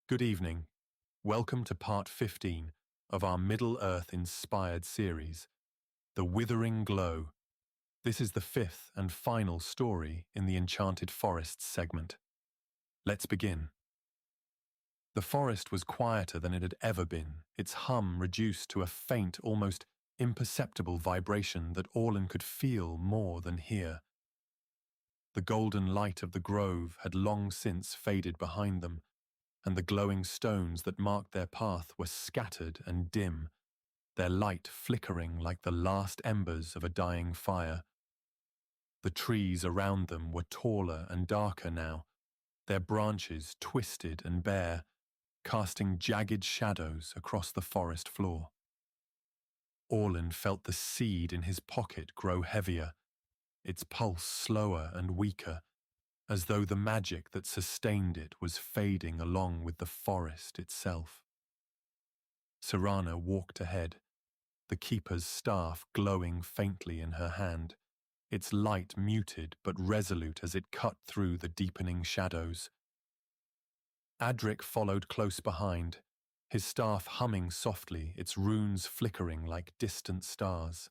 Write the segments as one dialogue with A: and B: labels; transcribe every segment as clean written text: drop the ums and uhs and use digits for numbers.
A: Good evening. Welcome to part 15 of our Middle-earth-inspired series, The Withering Glow. This is the fifth and final story in the Enchanted Forests segment. Let's begin. The forest was quieter than it had ever been, its hum reduced to a faint, almost imperceptible vibration that Orlen could feel more than hear. The golden light of the grove had long since faded behind them, and the glowing stones that marked their path were scattered and dim, their light flickering like the last embers of a dying fire. The trees around them were taller and darker now, their branches twisted and bare, casting jagged shadows across the forest floor. Orlen felt the seed in his pocket grow heavier, its pulse slower and weaker, as though the magic that sustained it was fading along with the forest itself. Cyrana walked ahead, the keeper's staff glowing faintly in her hand, its light muted but resolute as it cut through the deepening shadows. Adric followed close behind, his staff humming softly, its runes flickering like distant stars.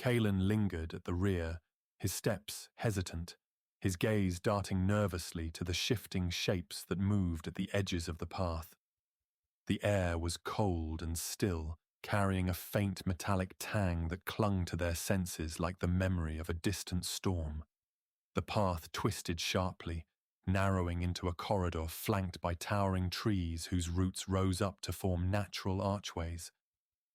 A: Calen lingered at the rear, his steps hesitant, his gaze darting nervously to the shifting shapes that moved at the edges of the path. The air was cold and still, carrying a faint metallic tang that clung to their senses like the memory of a distant storm. The path twisted sharply, narrowing into a corridor flanked by towering trees whose roots rose up to form natural archways.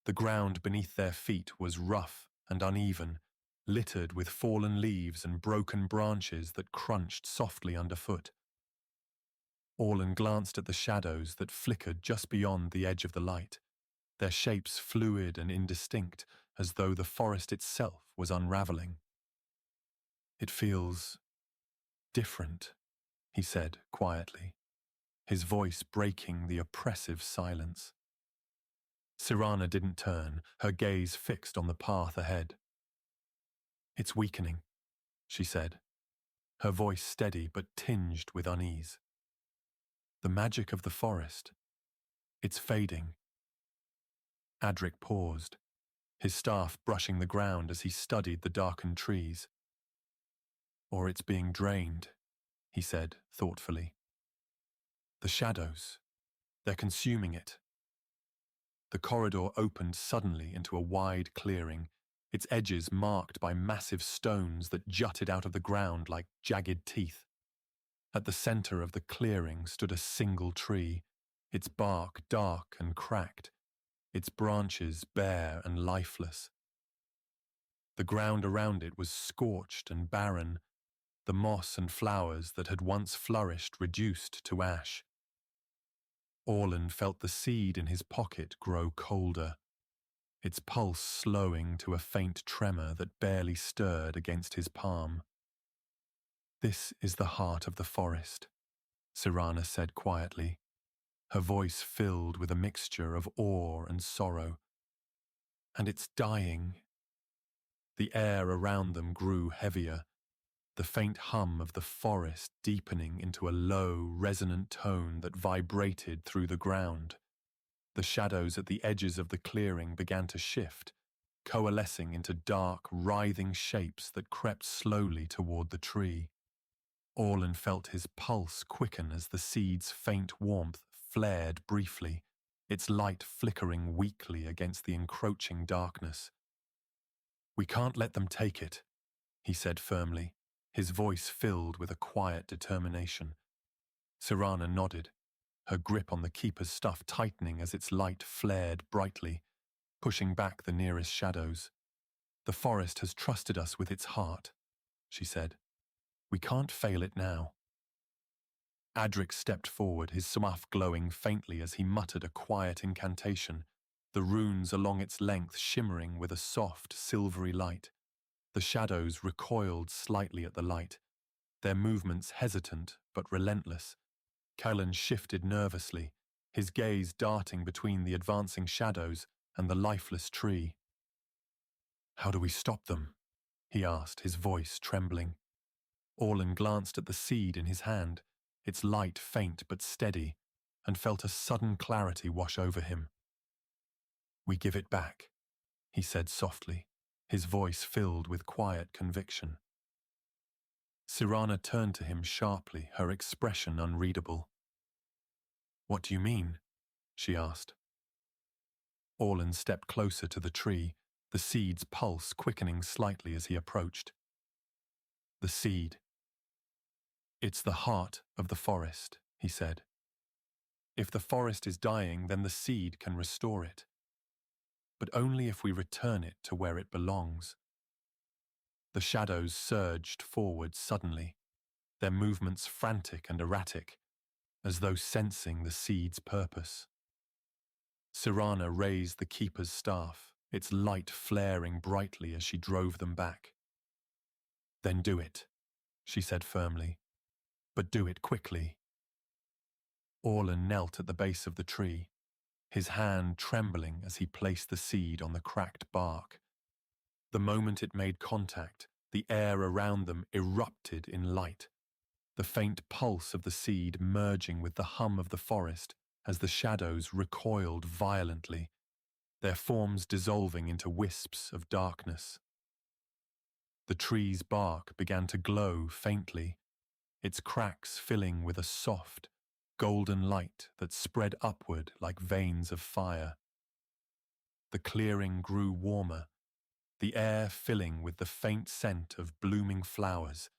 A: The ground beneath their feet was rough and uneven, littered with fallen leaves and broken branches that crunched softly underfoot. Orlen glanced at the shadows that flickered just beyond the edge of the light, their shapes fluid and indistinct, as though the forest itself was unraveling. "It feels different," he said quietly, his voice breaking the oppressive silence. Cyrana didn't turn, her gaze fixed on the path ahead. "It's weakening," she said, her voice steady but tinged with unease. "The magic of the forest, it's fading." Adric paused, his staff brushing the ground as he studied the darkened trees. "Or it's being drained," he said thoughtfully. "The shadows, they're consuming it." The corridor opened suddenly into a wide clearing, its edges marked by massive stones that jutted out of the ground like jagged teeth. At the center of the clearing stood a single tree, its bark dark and cracked, its branches bare and lifeless. The ground around it was scorched and barren, the moss and flowers that had once flourished reduced to ash. Orlen felt the seed in his pocket grow colder, its pulse slowing to a faint tremor that barely stirred against his palm. "This is the heart of the forest," Cyrana said quietly, her voice filled with a mixture of awe and sorrow. "And it's dying." The air around them grew heavier, the faint hum of the forest deepening into a low, resonant tone that vibrated through the ground. The shadows at the edges of the clearing began to shift, coalescing into dark, writhing shapes that crept slowly toward the tree. Orlen felt his pulse quicken as the seed's faint warmth flared briefly, its light flickering weakly against the encroaching darkness. "We can't let them take it," he said firmly, his voice filled with a quiet determination. Cyrana nodded, her grip on the keeper's stuff tightening as its light flared brightly, pushing back the nearest shadows. "The forest has trusted us with its heart," she said. "We can't fail it now." Adric stepped forward, his staff glowing faintly as he muttered a quiet incantation, the runes along its length shimmering with a soft, silvery light. The shadows recoiled slightly at the light, their movements hesitant but relentless. Calen shifted nervously, his gaze darting between the advancing shadows and the lifeless tree. "How do we stop them?" he asked, his voice trembling. Orlen glanced at the seed in his hand, its light faint but steady, and felt a sudden clarity wash over him. "We give it back," he said softly, his voice filled with quiet conviction. Cyrana turned to him sharply, her expression unreadable. "What do you mean?" she asked. Orlen stepped closer to the tree, the seed's pulse quickening slightly as he approached. "The seed. It's the heart of the forest," he said. "If the forest is dying, then the seed can restore it. But only if we return it to where it belongs." The shadows surged forward suddenly, their movements frantic and erratic, as though sensing the seed's purpose. Cyrana raised the keeper's staff, its light flaring brightly as she drove them back. "Then do it," she said firmly, "but do it quickly." Orlen knelt at the base of the tree, his hand trembling as he placed the seed on the cracked bark. The moment it made contact, the air around them erupted in light, the faint pulse of the seed merging with the hum of the forest as the shadows recoiled violently, their forms dissolving into wisps of darkness. The tree's bark began to glow faintly, its cracks filling with a soft, golden light that spread upward like veins of fire. The clearing grew warmer, the air filling with the faint scent of blooming flowers,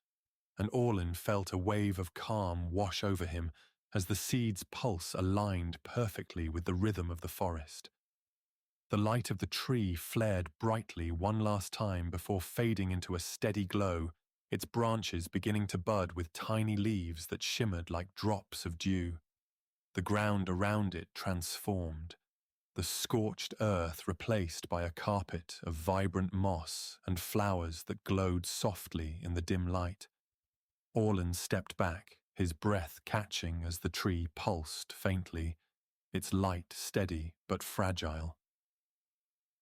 A: and Orlen felt a wave of calm wash over him as the seed's pulse aligned perfectly with the rhythm of the forest. The light of the tree flared brightly one last time before fading into a steady glow, its branches beginning to bud with tiny leaves that shimmered like drops of dew. The ground around it transformed, the scorched earth replaced by a carpet of vibrant moss and flowers that glowed softly in the dim light. Orlen stepped back, his breath catching as the tree pulsed faintly, its light steady but fragile.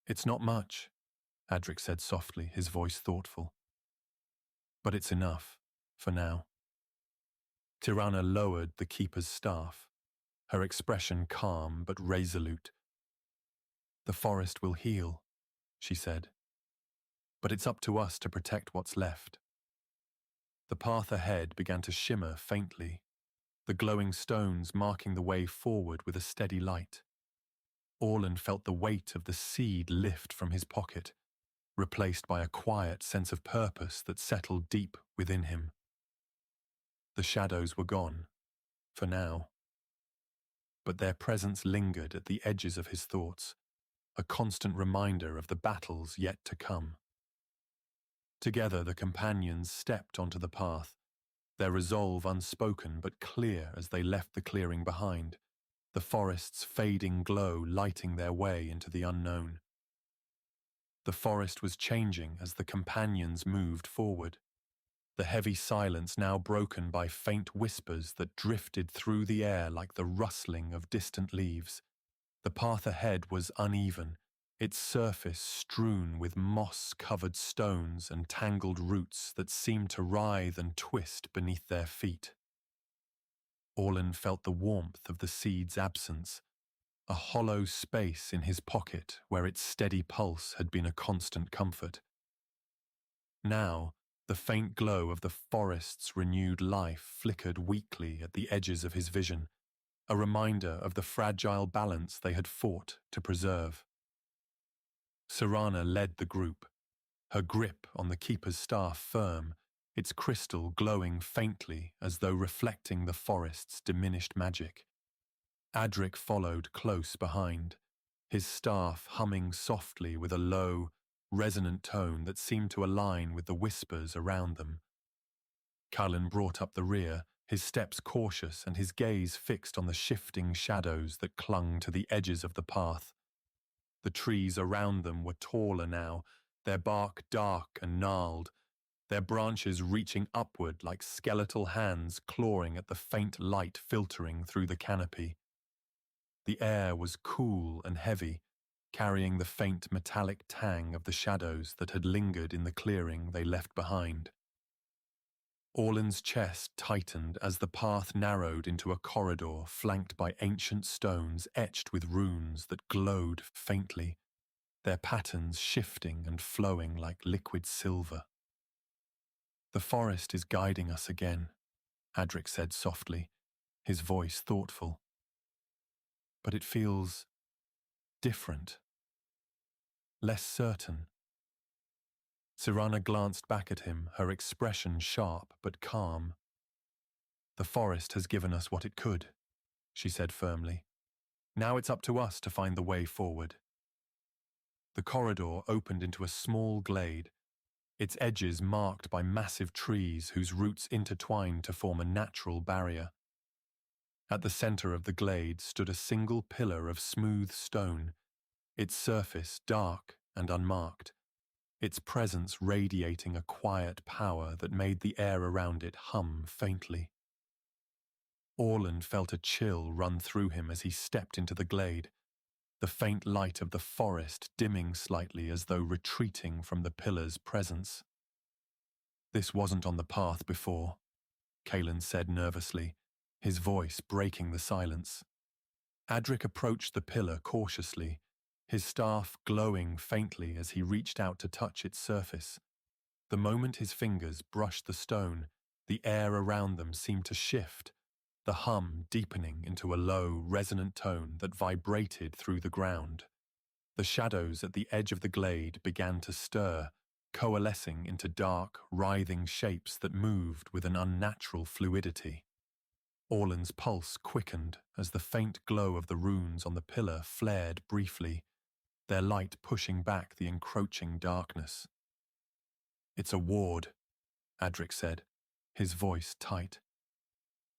A: "It's not much," Adric said softly, his voice thoughtful. "But it's enough, for now." Cyrana lowered the keeper's staff, her expression calm but resolute. "The forest will heal," she said. "But it's up to us to protect what's left." The path ahead began to shimmer faintly, the glowing stones marking the way forward with a steady light. Orlen felt the weight of the seed lift from his pocket, replaced by a quiet sense of purpose that settled deep within him. The shadows were gone, for now. But their presence lingered at the edges of his thoughts, a constant reminder of the battles yet to come. Together the companions stepped onto the path, their resolve unspoken but clear as they left the clearing behind, the forest's fading glow lighting their way into the unknown. The forest was changing as the companions moved forward, the heavy silence now broken by faint whispers that drifted through the air like the rustling of distant leaves. The path ahead was uneven, its surface strewn with moss-covered stones and tangled roots that seemed to writhe and twist beneath their feet. Orlen felt the warmth of the seed's absence, a hollow space in his pocket where its steady pulse had been a constant comfort. Now, the faint glow of the forest's renewed life flickered weakly at the edges of his vision, a reminder of the fragile balance they had fought to preserve. Cyrana led the group, her grip on the keeper's staff firm, its crystal glowing faintly as though reflecting the forest's diminished magic. Adric followed close behind, his staff humming softly with a low, resonant tone that seemed to align with the whispers around them. Calen brought up the rear, his steps cautious and his gaze fixed on the shifting shadows that clung to the edges of the path. The trees around them were taller now, their bark dark and gnarled, their branches reaching upward like skeletal hands clawing at the faint light filtering through the canopy. The air was cool and heavy, carrying the faint metallic tang of the shadows that had lingered in the clearing they left behind. Orlen's chest tightened as the path narrowed into a corridor flanked by ancient stones etched with runes that glowed faintly, their patterns shifting and flowing like liquid silver. "The forest is guiding us again," Adric said softly, his voice thoughtful. "But it feels different, less certain." Cyrana glanced back at him, her expression sharp but calm. "The forest has given us what it could," she said firmly. "Now it's up to us to find the way forward." The corridor opened into a small glade, its edges marked by massive trees whose roots intertwined to form a natural barrier. At the center of the glade stood a single pillar of smooth stone, its surface dark and unmarked, its presence radiating a quiet power that made the air around it hum faintly. Orlen felt a chill run through him as he stepped into the glade, the faint light of the forest dimming slightly as though retreating from the pillar's presence. "This wasn't on the path before," Calen said nervously, his voice breaking the silence. Adric approached the pillar cautiously, his staff glowing faintly as he reached out to touch its surface. The moment his fingers brushed the stone, the air around them seemed to shift, the hum deepening into a low, resonant tone that vibrated through the ground. The shadows at the edge of the glade began to stir, coalescing into dark, writhing shapes that moved with an unnatural fluidity. Orlen's pulse quickened as the faint glow of the runes on the pillar flared briefly, their light pushing back the encroaching darkness. "It's a ward," Adric said, his voice tight.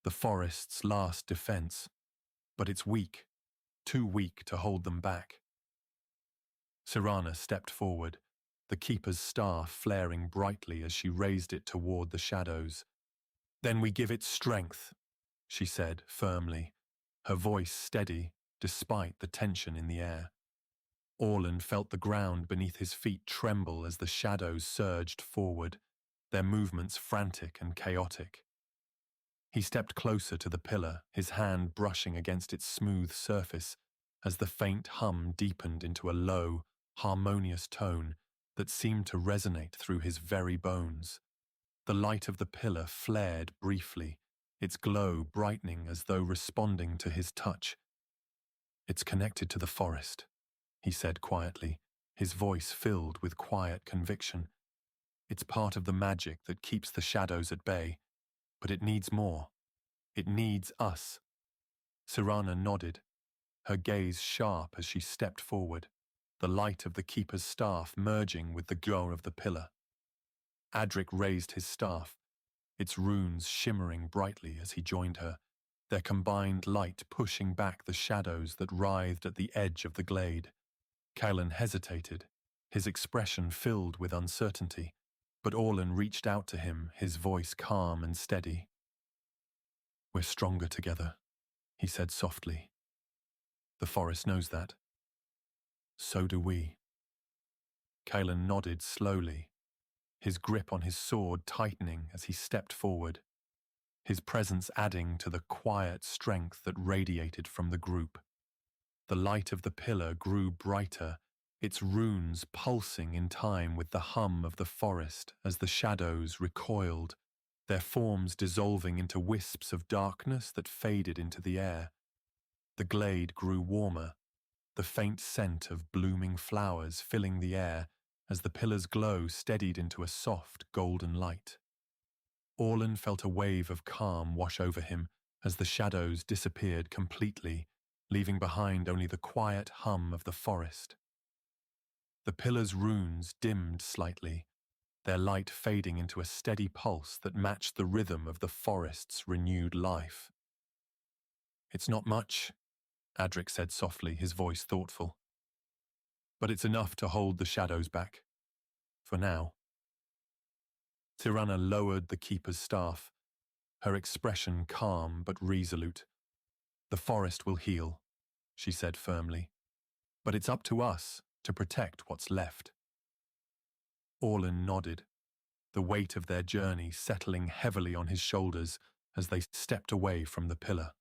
A: "The forest's last defense, but it's weak, too weak to hold them back." Cyrana stepped forward, the keeper's staff flaring brightly as she raised it toward the shadows. "Then we give it strength," she said firmly, her voice steady despite the tension in the air. Orlen felt the ground beneath his feet tremble as the shadows surged forward, their movements frantic and chaotic. He stepped closer to the pillar, his hand brushing against its smooth surface as the faint hum deepened into a low, harmonious tone that seemed to resonate through his very bones. The light of the pillar flared briefly, its glow brightening as though responding to his touch. "It's connected to the forest," he said quietly, his voice filled with quiet conviction. "It's part of the magic that keeps the shadows at bay, but it needs more. It needs us." Cyrana nodded, her gaze sharp as she stepped forward, the light of the keeper's staff merging with the glow of the pillar. Adric raised his staff, its runes shimmering brightly as he joined her, their combined light pushing back the shadows that writhed at the edge of the glade. Calen hesitated, his expression filled with uncertainty, but Orlen reached out to him, his voice calm and steady. "We're stronger together," he said softly. "The forest knows that. So do we." Calen nodded slowly, his grip on his sword tightening as he stepped forward, his presence adding to the quiet strength that radiated from the group. The light of the pillar grew brighter, its runes pulsing in time with the hum of the forest as the shadows recoiled, their forms dissolving into wisps of darkness that faded into the air. The glade grew warmer, the faint scent of blooming flowers filling the air as the pillar's glow steadied into a soft golden light. Orlen felt a wave of calm wash over him as the shadows disappeared completely, leaving behind only the quiet hum of the forest. The pillar's runes dimmed slightly, their light fading into a steady pulse that matched the rhythm of the forest's renewed life. "It's not much," Adric said softly, his voice thoughtful. "But it's enough to hold the shadows back. For now." Cyrana lowered the keeper's staff, her expression calm but resolute. "The forest will heal," she said firmly. "But it's up to us to protect what's left." Orlen nodded, the weight of their journey settling heavily on his shoulders as they stepped away from the pillar.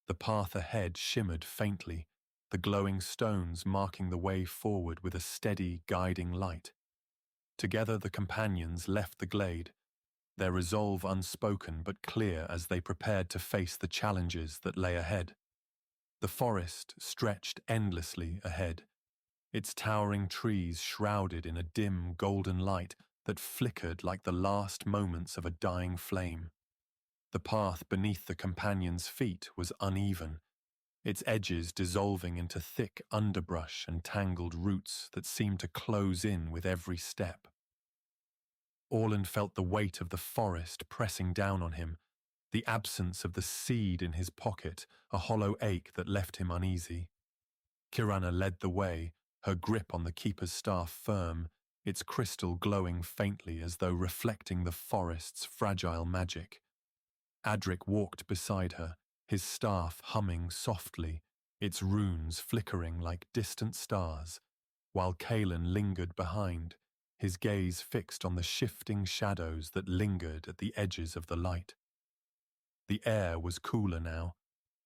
A: The path ahead shimmered faintly, the glowing stones marking the way forward with a steady, guiding light. Together the companions left the glade, their resolve unspoken but clear as they prepared to face the challenges that lay ahead. The forest stretched endlessly ahead, its towering trees shrouded in a dim golden light that flickered like the last moments of a dying flame. The path beneath the companions' feet was uneven, its edges dissolving into thick underbrush and tangled roots that seemed to close in with every step. Orlen felt the weight of the forest pressing down on him, the absence of the seed in his pocket, a hollow ache that left him uneasy. Cyrana led the way, her grip on the keeper's staff firm, its crystal glowing faintly as though reflecting the forest's fragile magic. Adric walked beside her, his staff humming softly, its runes flickering like distant stars, while Calen lingered behind, his gaze fixed on the shifting shadows that lingered at the edges of the light. The air was cooler now,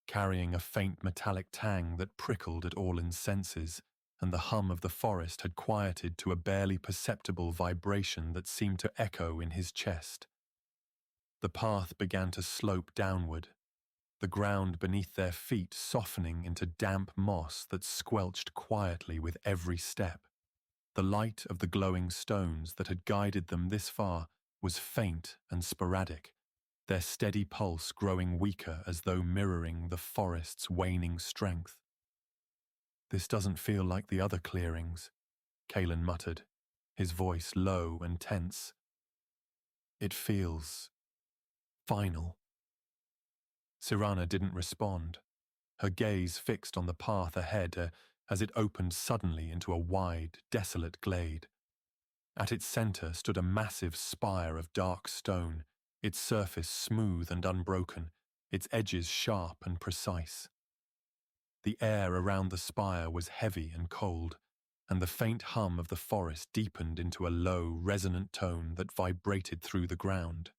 A: carrying a faint metallic tang that prickled at Orlen's senses, and the hum of the forest had quieted to a barely perceptible vibration that seemed to echo in his chest. The path began to slope downward, the ground beneath their feet softening into damp moss that squelched quietly with every step. The light of the glowing stones that had guided them this far was faint and sporadic, their steady pulse growing weaker as though mirroring the forest's waning strength. "This doesn't feel like the other clearings," Calen muttered, his voice low and tense. "It feels final." Cyrana didn't respond, her gaze fixed on the path ahead as it opened suddenly into a wide, desolate glade. At its center stood a massive spire of dark stone, its surface smooth and unbroken, its edges sharp and precise. The air around the spire was heavy and cold, and the faint hum of the forest deepened into a low, resonant tone that vibrated through the ground.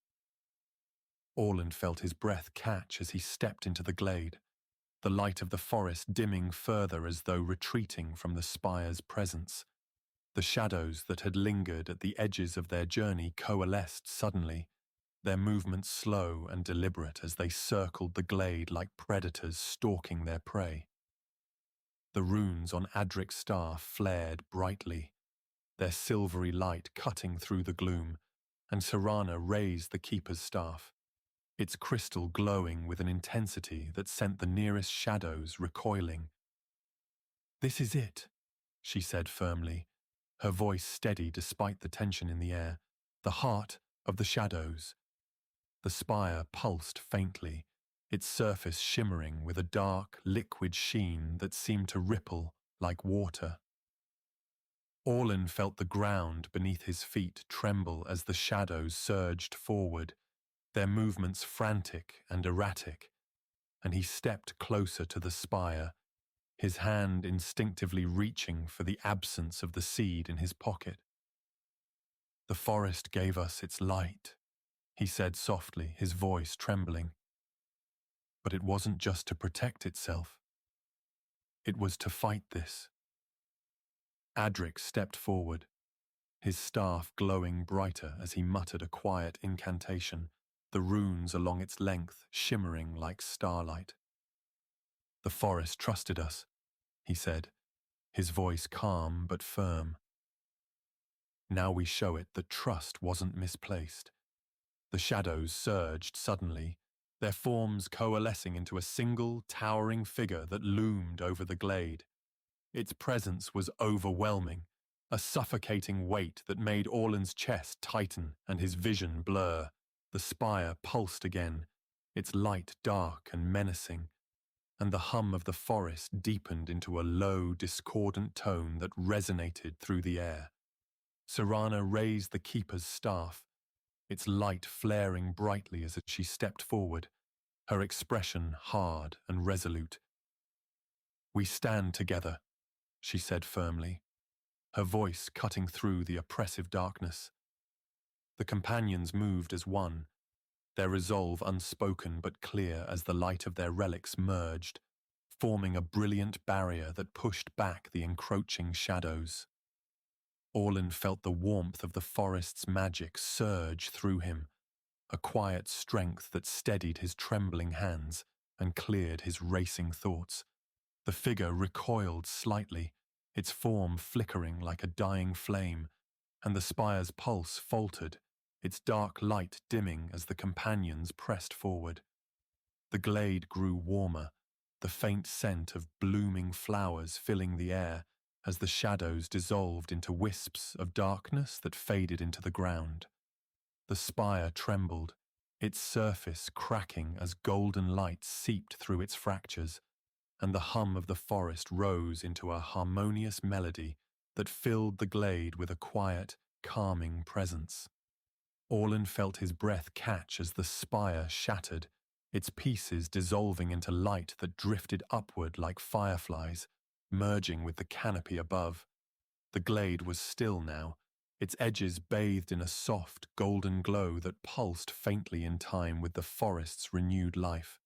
A: Orlen felt his breath catch as he stepped into the glade, the light of the forest dimming further as though retreating from the spire's presence. The shadows that had lingered at the edges of their journey coalesced suddenly, their movements slow and deliberate as they circled the glade like predators stalking their prey. The runes on Adric's staff flared brightly, their silvery light cutting through the gloom, and Cyrana raised the keeper's staff, its crystal glowing with an intensity that sent the nearest shadows recoiling. "This is it," she said firmly, her voice steady despite the tension in the air, "the heart of the shadows." The spire pulsed faintly, its surface shimmering with a dark, liquid sheen that seemed to ripple like water. Orlen felt the ground beneath his feet tremble as the shadows surged forward, their movements frantic and erratic, and he stepped closer to the spire, his hand instinctively reaching for the absence of the seed in his pocket. "The forest gave us its light," he said softly, his voice trembling. "But it wasn't just to protect itself. It was to fight this." Adric stepped forward, his staff glowing brighter as he muttered a quiet incantation, the runes along its length shimmering like starlight. "The forest trusted us," he said, his voice calm but firm. "Now we show it that trust wasn't misplaced." The shadows surged suddenly, their forms coalescing into a single, towering figure that loomed over the glade. Its presence was overwhelming, a suffocating weight that made Orlen's chest tighten and his vision blur. The spire pulsed again, its light dark and menacing, and the hum of the forest deepened into a low, discordant tone that resonated through the air. Cyrana raised the keeper's staff, its light flaring brightly as she stepped forward, her expression hard and resolute. "We stand together," she said firmly, her voice cutting through the oppressive darkness. The companions moved as one, their resolve unspoken but clear as the light of their relics merged, forming a brilliant barrier that pushed back the encroaching shadows. Orlen felt the warmth of the forest's magic surge through him, a quiet strength that steadied his trembling hands and cleared his racing thoughts. The figure recoiled slightly, its form flickering like a dying flame, and the spire's pulse faltered, its dark light dimming as the companions pressed forward. The glade grew warmer, the faint scent of blooming flowers filling the air as the shadows dissolved into wisps of darkness that faded into the ground. The spire trembled, its surface cracking as golden light seeped through its fractures, and the hum of the forest rose into a harmonious melody that filled the glade with a quiet, calming presence. Orlen felt his breath catch as the spire shattered, its pieces dissolving into light that drifted upward like fireflies, merging with the canopy above. The glade was still now, its edges bathed in a soft, golden glow that pulsed faintly in time with the forest's renewed life.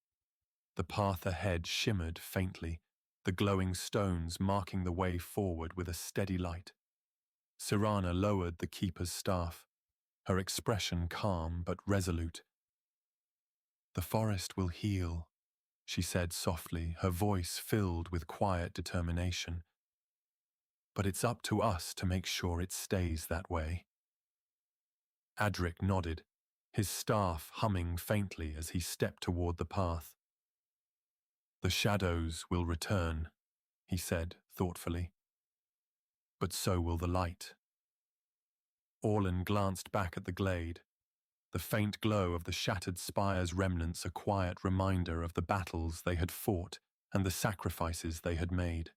A: The path ahead shimmered faintly, the glowing stones marking the way forward with a steady light. Cyrana lowered the keeper's staff, her expression calm but resolute. "The forest will heal," she said softly, her voice filled with quiet determination. "But it's up to us to make sure it stays that way." Adric nodded, his staff humming faintly as he stepped toward the path. "The shadows will return," he said thoughtfully. "But so will the light." Orlen glanced back at the glade, the faint glow of the shattered spire's remnants a quiet reminder of the battles they had fought and the sacrifices they had made.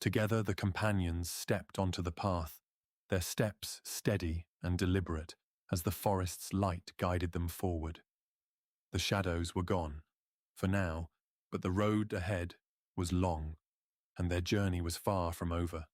A: Together the companions stepped onto the path, their steps steady and deliberate as the forest's light guided them forward. The shadows were gone, for now, but the road ahead was long, and their journey was far from over.